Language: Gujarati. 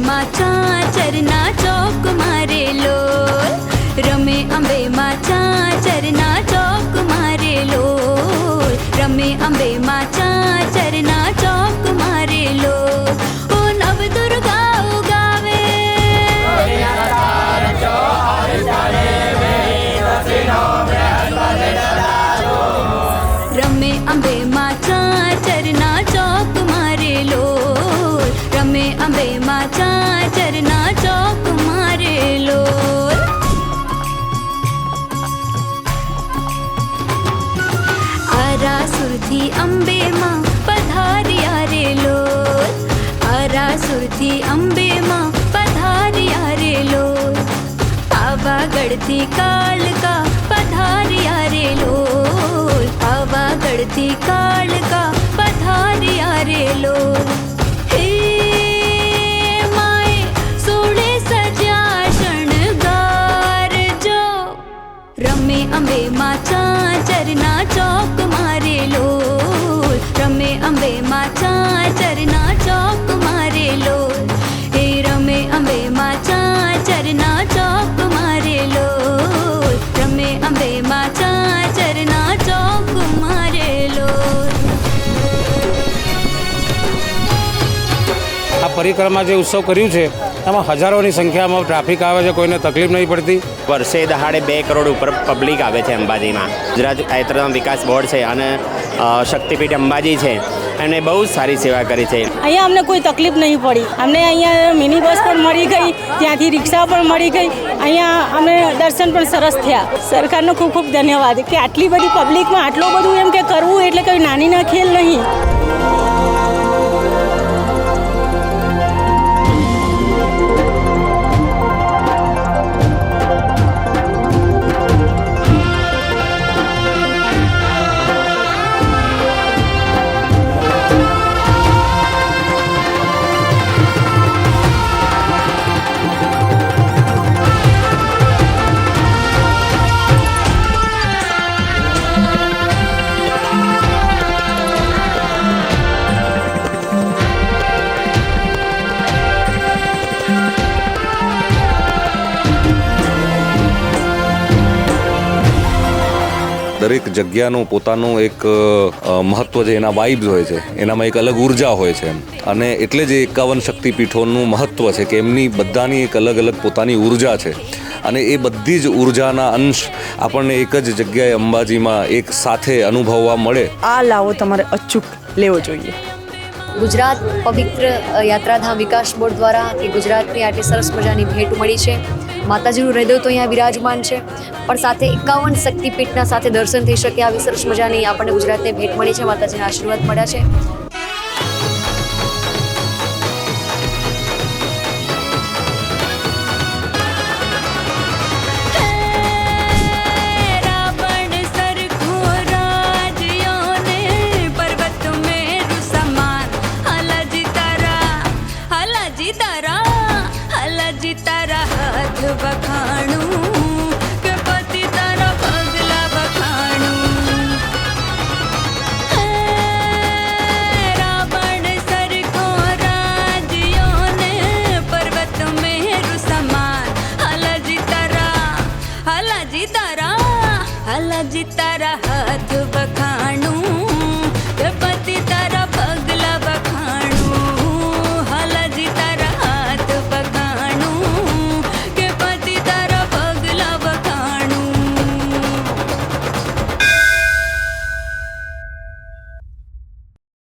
માં ચાચરના ચોક મારે લોલ, રમે અંબે માં ચાચરના ચોક મારે લોલ, રમે અંબે માં ચાચરના ચોક મારે લોલ. ઓ નવ દુર્ગાઓ ગાવે રમે અંબે માં ચાચરના ચોક મારે લોલ, રમે અંબે માં ચાચરના ચોક મારે લોલ. આરાસુરથી અંબે માં પધાર્યા રે લોલ, આરાસુરથી અંબે માં પધાર્યા રે લોલ, પાવાગઢથી કાળકા પધાર્યા રે લોલ, પાવાગઢથી કાળકા પધાર્યા રે લોલ. હે માય સોળે સજ્યા શણગાર જો, રમે અંબે માં ચાચરના ચોક મારે લોલ, રમે અંબે માં ચાચરના ચોક મારે લોલ, હે રમે અંબે માં ચાચરના ચોક મારે લોલ, રમે અંબે માં ચાચરના ચોક મારે લોલ. આ પરિક્રમા જે ઉત્સવ કર્યું છે એમાં હજારોની સંખ્યામાં ટ્રાફિક આવે છે, કોઈને તકલીફ નહીં પડતી. વર્ષે દહાડે 2 કરોડ ઉપર પબ્લિક આવે છે અંબાજીમાં. ગુજરાત યાત્રાધામ વિકાસ બોર્ડ છે અને શક્તિપીઠ અંબાજી છે, એમણે બહુ જ સારી સેવા કરી છે. અહીંયા અમને કોઈ તકલીફ નહીં પડી. અમને અહીંયા મિની બસ પણ મળી ગઈ, ત્યાંથી રિક્ષા પણ મળી ગઈ. અહીંયા અમને દર્શન પણ સરસ થયા. સરકારનો ખૂબ ખૂબ ધન્યવાદ કે આટલી બધી પબ્લિકમાં આટલું બધું એમ કે કરવું એટલે કોઈ નાની ખેલ નહીં. દરેક જગ્યાનું પોતાનું એક મહત્ત્વ છે, એના વાઇબ્સ હોય છે, એનામાં એક અલગ ઉર્જા હોય છે અને એટલે જ 51 શક્તિપીઠોનું મહત્ત્વ છે કે એમની બધાની એક અલગ અલગ પોતાની ઉર્જા છે અને એ બધી જ ઉર્જાના અંશ આપણને એક જ જગ્યાએ અંબાજીમાં એક સાથે અનુભવવા મળે. આ લાવો તમારે અચૂક લેવો જોઈએ. ગુજરાત પવિત્ર યાત્રાધામ વિકાસ બોર્ડ દ્વારા કે ગુજરાતની આટલી સરસ મજાની ભેટ મળી છે. માતાજીનું હૃદય તો અહીંયા વિરાજમાન છે, પણ સાથે 51 શક્તિપીઠના સાથે દર્શન થઈ શકે આવી સરસ મજાની આપણને ગુજરાતને ભેટ મળી છે. માતાજીના આશીર્વાદ મળ્યા છે. બખાણું કે પતિ તારા પગલા બખાણું, રાવણ સરખો રાજ્યોને પર્વત મેરુ સમાન, હલાજી તારા હાથ બખાણું.